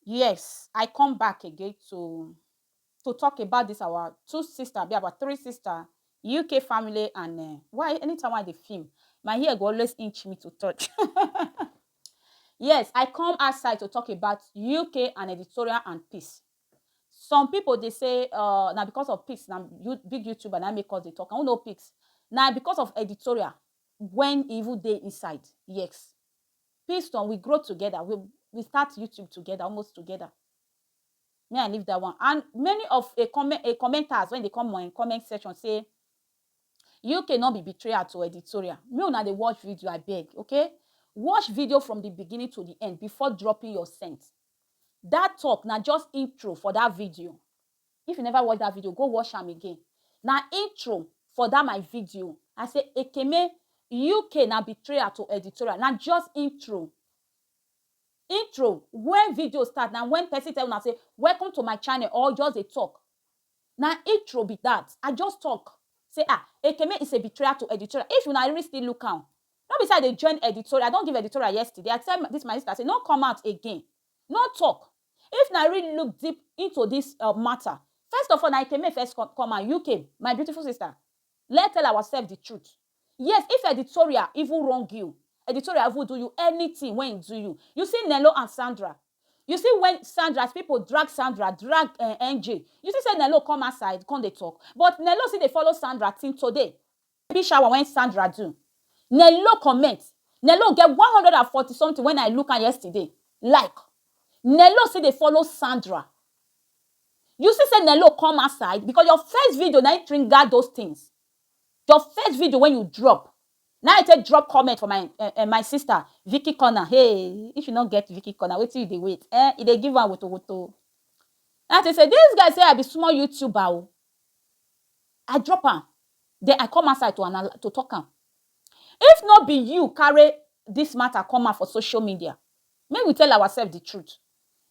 Yes, I come back again to talk about this our two sister, be about three sister, UK family, and why anytime I dey film, my ear go always inch me to touch. Yes, I come outside to talk about UK and editorial and peace. Some people they say now because of peace, now you big YouTuber now make us they talk. I don't know peace. Now because of editorial, when evil day inside, yes. Peace we grow together. We start YouTube together, almost together. Me, I leave that one. And many of a commenters when they come on comment section say you cannot be betrayal to editorial. Me una dey watch video, I beg, okay? Watch video from the beginning to the end before dropping your cent. That talk now just intro for that video. If you never watch that video, go watch am again. Now intro for that my video. I say Ekeme UK na betrayal to editorial. Now just intro. Intro when video start now when person tell una say welcome to my channel or just a talk. Now intro be that. I just talk. Say Ekeme is a betrayal to editorial. If you na really still look am, not beside they join editorial. I don't give editorial yesterday. I tell this my sister say no come out again. No talk. If na really look deep into this matter, first of all, na Ekeme first come out. UK, my beautiful sister. Let's tell ourselves the truth. Yes, if editorial even wrong you, editorial will do you anything when it do you. You see Nello and Sandra. You see when Sandra, as people drag Sandra, drag NJ. You see say Nello come outside, come they talk. But Nello see they follow Sandra till today. Baby shower when Sandra do. Nello comment. Nello get 140 something when I look at yesterday. Like. Nello see they follow Sandra. You see say Nello come outside because your first video now trigger those things. Your first video when you drop. Now I take drop comment for my sister Vicky Corner. Hey, if you don't get Vicky Corner, wait till you dey wait. If they give one woto. And they say this guy say I be small YouTuber. I drop am. Then I come outside to talk am. If not be you carry this matter come out for social media, may we tell ourselves the truth.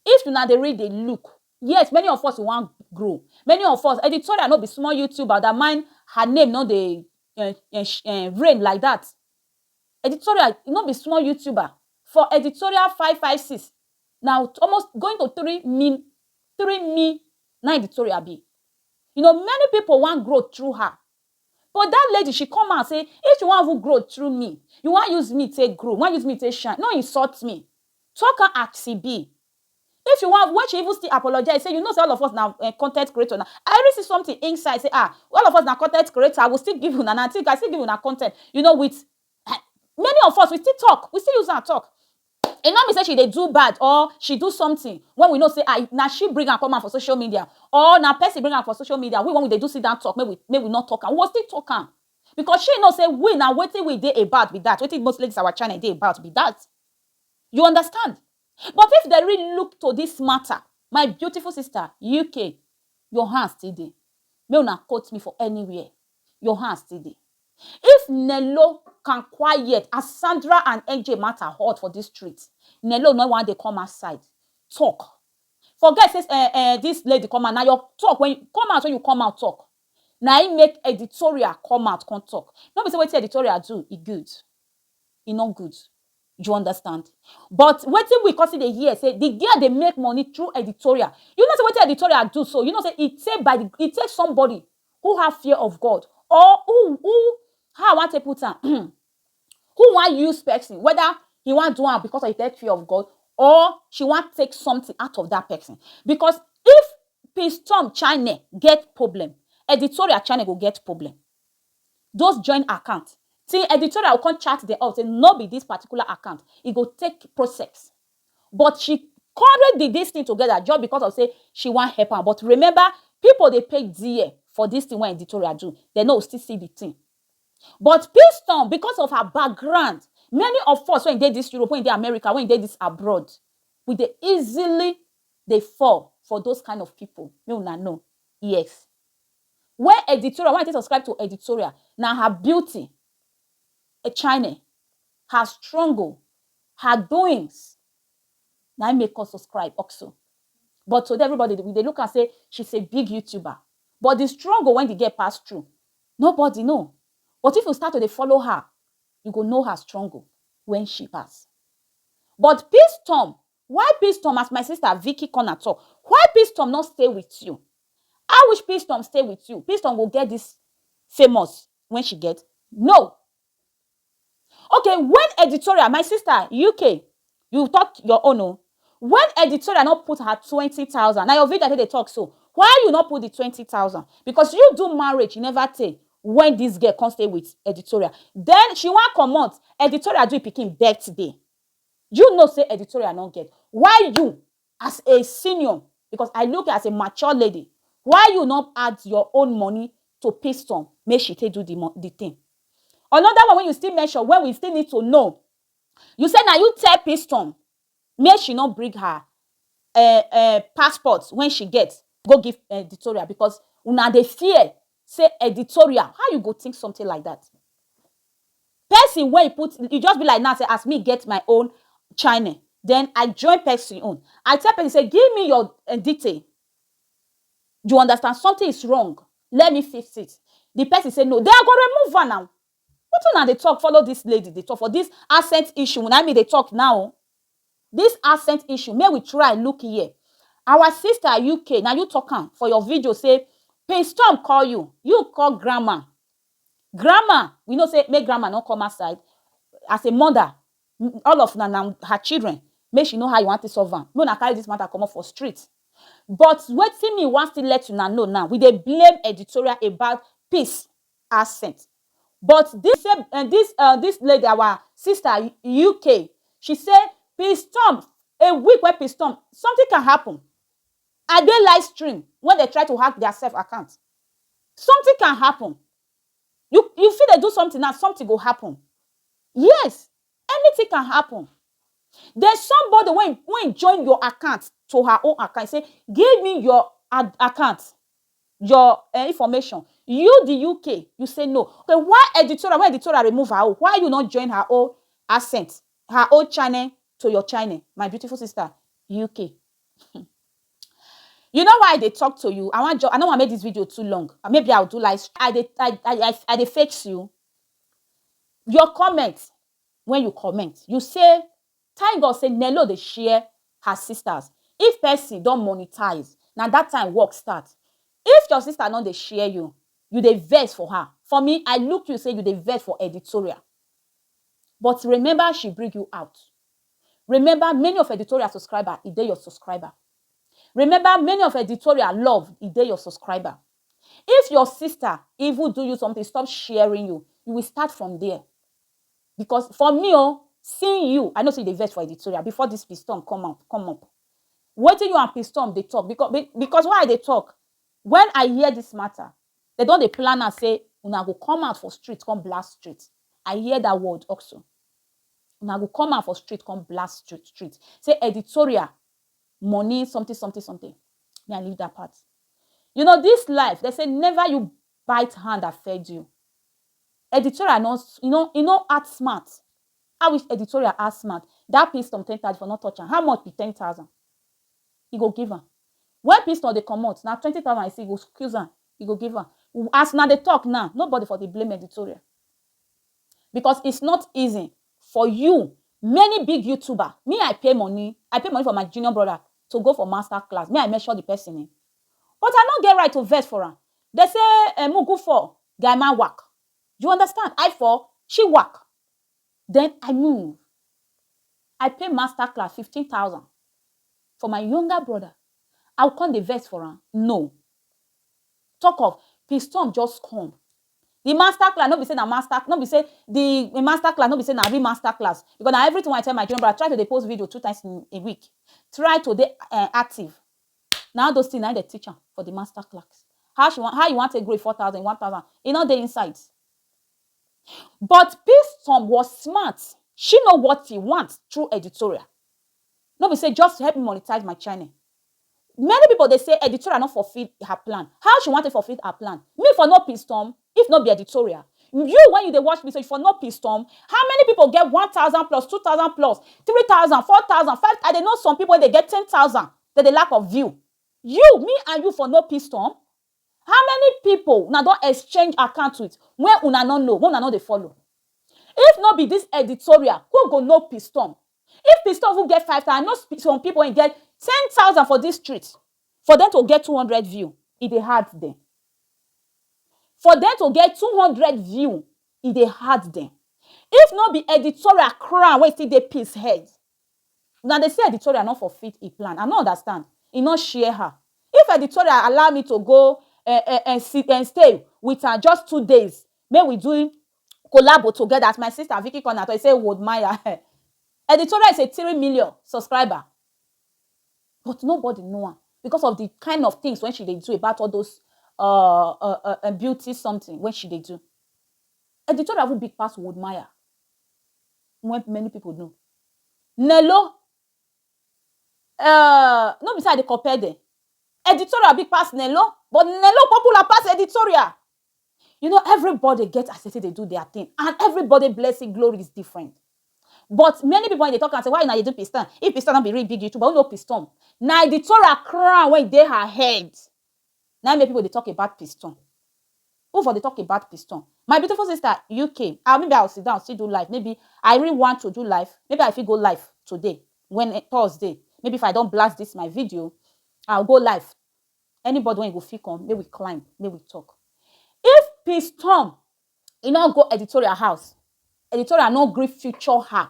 If you now dey read, they look. Yes, many of us want grow. Many of us editorial no be small YouTuber that mind her name no dey rain like that. Editorial no be small YouTuber. For editorial 556 now almost going to 3 me na editorial be. You know many people want growth through her. But that lady, she come out say, if you want to grow through me, you want use me to grow, want use me to shine. No insult me. Talk her at CB. If you want, when she even still apologize, say, you know, say all of us now content creator now. I already see something inside, say, all of us now content creator, I will still give you, and I think I still give you now content. You know, with many of us, we still talk. We still use our talk. And not me say she they do bad or she do something when we know say now she bring her come out for social media or now person bring her for social media. We when they do sit down talk, maybe not talk and we will still talk am. Because she know say we now waiting we dey about be that. Waiting most ladies our channel dey about be that. You understand? But if they really look to this matter, my beautiful sister, UK, your hands still dey. May una quote me for anywhere. Your hands still dey. If Nello can quiet as Sandra and NJ matter hot for this street, Nello no one they come outside. Talk. Forget says this lady come out. Now your talk when you come out talk. Now he make editorial come out, come talk. No be say what editorial do, it good. It not good. You understand? But what we consider here say the girl they make money through editorial. You know say what editorial do so. You know say it takes somebody who have fear of God or who how I want to put am who want use person whether he want do am because of the fear of God or she want take something out of that person. Because if Piston channel get problem, editorial channel go get problem. Those joint account. See, editorial will come chat them out say no be this particular account. It go take process. But she currently did this thing together just because of say she want help am. But remember, people they pay dear for this thing when editorial do. They know still see the thing. But Piston, because of her background, many of us when they this Europe, when they America, when they this abroad, we they easily they fall for those kind of people. No. Yes. When editorial, when I subscribe to editorial, now her beauty, a China, her struggle, her doings, now make us subscribe also. But today everybody they look and say she's a big YouTuber. But the struggle when they get passed through, nobody know. But if you start to follow her, you go know her struggle when she pass. But Piston, Why Piston, as my sister Vicky Corner talk, why Piston not stay with you? I wish Piston stay with you. Piston will get this famous when she get. No. Okay, when editorial, my sister, UK, you talk your own. Oh. When editorial not put her 20,000, now your video they talk so. Why you not put the 20,000? Because you do marriage, you never tell when this girl can stay with editorial. Then she want come out, editorial do picking birthday. You know say editorial not get. Why you, as a senior, because I look as a mature lady, why you not add your own money to Piston? Make she take do the thing. Another one when you still mention, when we still need to know, you say now you tell Piston, make she not bring her passport when she gets, go give editorial, because una dey fear, say editorial, how you go think something like that? Person when you put, you just be like now, say, as me get my own channel, then I join person own. I tell person, say, give me your detail. You understand? Something is wrong. Let me fix it. The person say, no, they are going to remove her now. What now they talk, follow this lady, they talk for this accent issue. When I mean they talk now, this accent issue, may we try look here. Our sister UK, now you talking for your video, say, Piston call you. You call grandma. Grandma, we know say, make grandma not come outside. As a mother, all of now her children, make she know how you want to solve them. No, na carry this matter come up for street. But what see me wants to let you know now, we they blame editorial about peace accent. But this lady, our sister UK, she said, Piston, a week where Piston, something can happen. And they live stream when they try to hack their self account. Something can happen. You feel they do something now, something will happen. Yes, anything can happen. There's somebody when join your account to her own account, say, give me your account, your information. You, the UK, you say no. Okay, why editorial? When editorial remove her own, why you not join her own accent, her own channel to your channel? My beautiful sister, UK. You know why they talk to you? I don't want to make this video too long. Maybe I'll do like I they fix you. Your comments, when you comment, you say, thank God say Nello they share her sisters. If person don't monetize, now that time work start. If your sister not they share you they vex for her. For me, I look you say you they vex for editorial. But remember, she bring you out. Remember, many of editorial subscriber, they your subscriber. Remember, many of editorial love, they your subscriber. If your sister even do you something, stop sharing you will start from there. Because for me, seeing you, I know say they vex for editorial before this Piston come up. Wait till you and Piston they talk. Because why they talk? When I hear this matter, they don't they plan and say, una go come out for street, come blast street. I hear that word also. Una go come out for street, come blast street. Say editorial, money, something. May I leave that part. You know, this life, they say never you bite hand that fed you. Editorial not, act smart. I wish editorial act smart. That Piston 10,000 for not touching. How much be 10,000? He go give her. When Piston they come out, now 20,000 I see go excuse her. He go give her. As now they talk now, nobody for the blame editorial. Because it's not easy for you. Many big YouTuber, me I pay money for my junior brother to go for master class. Me I measure the person in. But I don't get right to vex for her. They say, Mugu for, guy man work. You understand? I for, she work. Then I move. I pay master class 15,000 for my younger brother. I'll come the vex for her. No. Talk of, Piston just come. The master class, not be say na master, not be say the master class, not be say na master class. Because now everything I tell my junior brother, try to post video 2 times in a week. Try to be active. Now those things, now the teacher for the master class. How you want to grade 4,000, 1,000? You know the insights. But Piston was smart. She know what he wants through editorial. No, be say just help me monetize my channel. Many people they say editorial not fulfill her plan. How she want to fulfill her plan? Me for no Piston, if not be editorial. You when you they watch me say for no Piston, how many people get 1,000 plus, 2,000 plus, 3,000, 4,000, 5,000? I they know some people they get 10,000 that they lack of view. You, me and you for no Piston. How many people now don't exchange account with when una not know, when una not they follow? If not be this editorial, who go no Piston? If Piston will get 5,000, I know some people will get 10,000 for this street. For them to get 200 view, it hard them. For them to get 200 view, it hard them. If not be editorial crown, when see the piece head. Now they say editorial not for fit a plan. I don't understand. It not share her. If editorial allow me to go and sit and stay with her just 2 days, may we do collab together as my sister Vicky Corner. I say would Maya. Editorial is a 3 million subscriber. But nobody know her because of the kind of things when she they do about all those beauty something when she they do. Editorial will big pass would Maya. When many people know. Nello. No beside the compare them. Editorial big pass Nello, but Nello popular pass editorial. You know, everybody gets accepted, they do their thing, and everybody blessing glory is different. But many people when they talk and say, why now you do Piston? If Piston not be really big YouTuber, who know Piston? Now editorial crown when they her head. Now many people they talk about Piston. Who for they talk about Piston? My beautiful sister, UK. Maybe I'll sit down, still do live. Maybe I really want to do live. Maybe I feel go live today, Thursday. Maybe if I don't blast this my video, I'll go live. Anybody when you go feel come, maybe we climb, maybe we talk. If Piston, you know, go editorial house, editorial no agree future her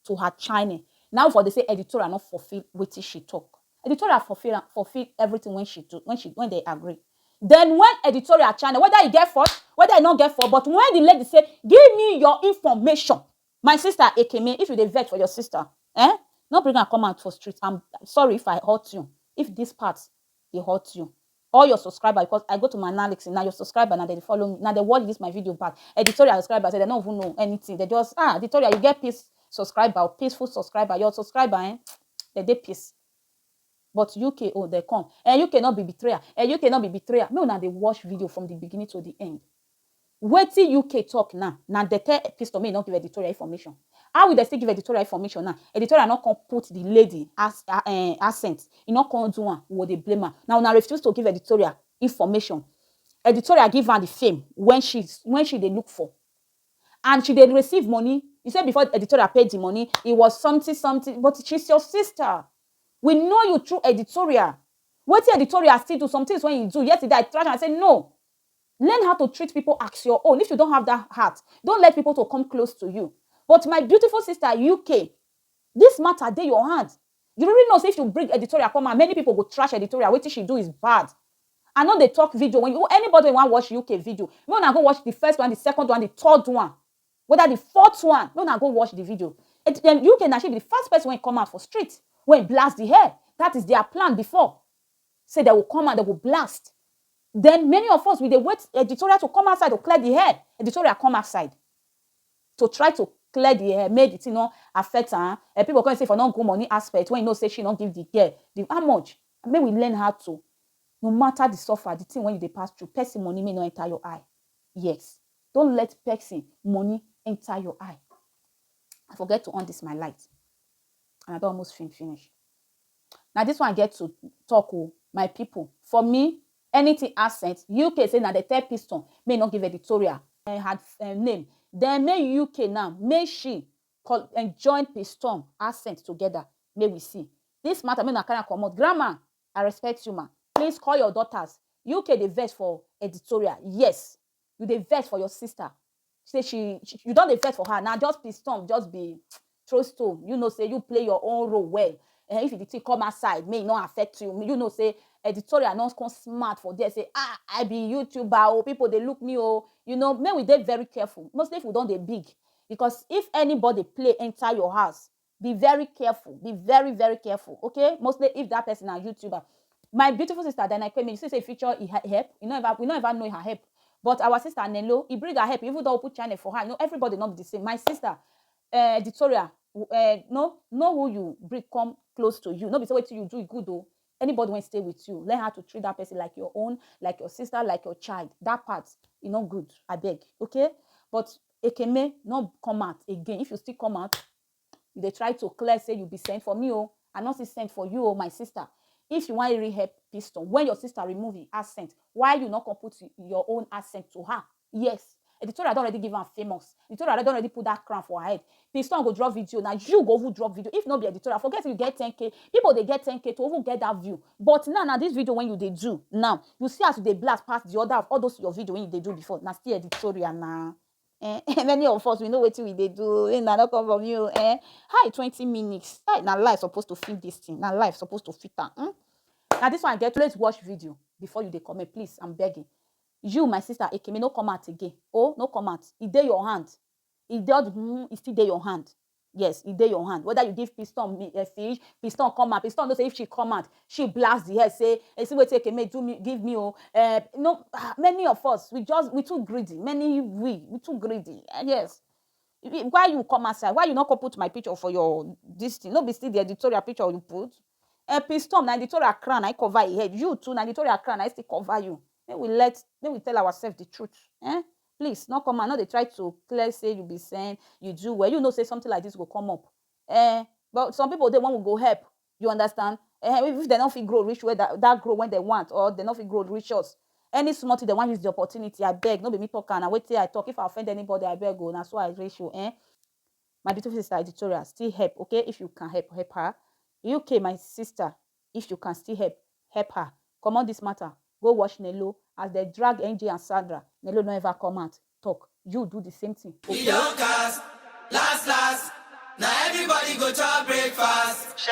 to her channel. Now for they say editorial not fulfill what she talk. Editorial fulfill everything when they agree. Then when editorial channel, whether you get for, whether you not get for, but when the lady say, give me your information, my sister Ekeme, if you dey vet for your sister, not bring her come out for street. I'm sorry if I hurt you. If this part they hurt you, all your subscriber, because I go to my analytics now, your subscriber now they follow me now they watch this my video back. Editorial subscriber say they don't even know anything. They just editorial you get peace subscriber or peaceful subscriber. Your subscriber they peace. But UK, oh, they come. And you cannot be betrayer. And you cannot be betrayer. No, now they watch video from the beginning to the end. Wait till UK talk now. Now they tell Piston may not give editorial information. How will they still give editorial information now? Editorial not come put the lady as accent. You not come do one. What they blame her. Now refuse to give editorial information. Editorial give her the fame when she they look for. And she did receive money. You said before editorial paid the money, it was something, but she's your sister. We know you through editorial. What editorial still do some things when you do. Yesterday I tried and I said, no. Learn how to treat people as your own. If you don't have that heart, don't let people to come close to you. But my beautiful sister, UK, this matter, they your hands. You really know, say if you bring editorial come out, many people go trash editorial. What she do is bad. I know they talk video. When you anybody want to watch UK video, you want to go watch the first one, the second one, the third one. Whether the fourth one, no, now go watch the video. Then you can actually be the first person when come out for street. When blast the hair, that is their plan before. Say they will come and they will blast. Then many of us, we they wait editorial to come outside to clear the hair. Editorial come outside to try to clear the hair, made it affect her. And people can say for non good money aspect when you know say she don't give the girl the how much. And then we learn how to, no matter the suffer, the thing when you pass through, person money may not enter your eye. Yes, don't let person money enter your eye. I forget to on this my light. And I don't almost finish. Now this one I get to talk with my people. For me, anything accent, UK say now the third Piston may not give editorial had name. Then may UK now, may she call and join Piston accent together. May we see. This matter may not kind of come out. Grandma, I respect you, man. Please call your daughters. UK they vet for editorial. Yes. You they vet for your sister. Say you don't vet for her. Now just Piston, just be throw stone. You know, say you play your own role well. And if the thing come outside, may not affect you. You know, say editorial not come smart for there. Say, I be YouTuber. Oh, people they look me. Oh, you know, may we they very careful. Mostly if we don't they big. Because if anybody play enter your house, be very careful. Be very, very careful. Okay? Mostly if that person are YouTuber. My beautiful sister, then I came in, you say feature help. We don't even know her help. But our sister Nello, he bring her help. Even though we put channel for her, you know, everybody not the same. My sister, editorial, know who you bring come close to you. Not be say wait till you do it good though. Anybody when stay with you, learn how to treat that person like your own, like your sister, like your child. That part, you know, good. I beg, okay? But Ekeme not come out again. If you still come out, they try to clear say you be sent for me, oh, I not see sent for you, oh, my sister. If you want to really help Piston, when your sister remove the accent, why you not gonna put your own accent to her? Yes, Editorial don already give am famous. Editorial don already put that crown for her head. Piston go drop video. Now you go who drop video. If not be editorial, forget you get 10K. People they get 10K to even get that view. But now this video when you they do now, you see as they blast past the other of all those your video when you they do before. Now still editorial now. Many of us we know what we they do. Now not come from you. Hi 20 minutes. Hi, now life supposed to fit this thing. Now life supposed to fit that. Now this one I get. Let's watch video before you they comment. Please, I'm begging. You, my sister, Ekeme, no come out again. Oh, no come out. It dey your hand. It does. It still dey your hand. Yes, it dey your hand. Whether you give Piston a fish, Piston come out. Piston don't say if she come out, she blast the head. Say, see what Ekeme do me, give me. Oh, no. Many of us we too greedy. We too greedy. Yes. Why you come outside? Why you not go put my picture for your this thing? No be still the editorial picture you put. Piston, na editorial crown, I cover your head. You too, na editorial crown, I still cover you. Then we tell ourselves the truth. Please, not come and not they try to clear say you be saying you do well. You know, say something like this will come up. But some people they want to go help. You understand? If they don't feel grow rich where that grow when they want, or they don't feel grow rich us. Any small thing they want use the opportunity. I beg, no be me talk and I wait till I talk. If I offend anybody, I beg go. That's why I ratio. My beautiful sister editorial, still help. Okay, if you can help her. UK, my sister, if you can still help her. Come on this matter. Go watch Nelo as they drag NJ and Sandra. Nelo don't ever come out. Talk. You do the same thing. Okay? Last. Now everybody go to breakfast.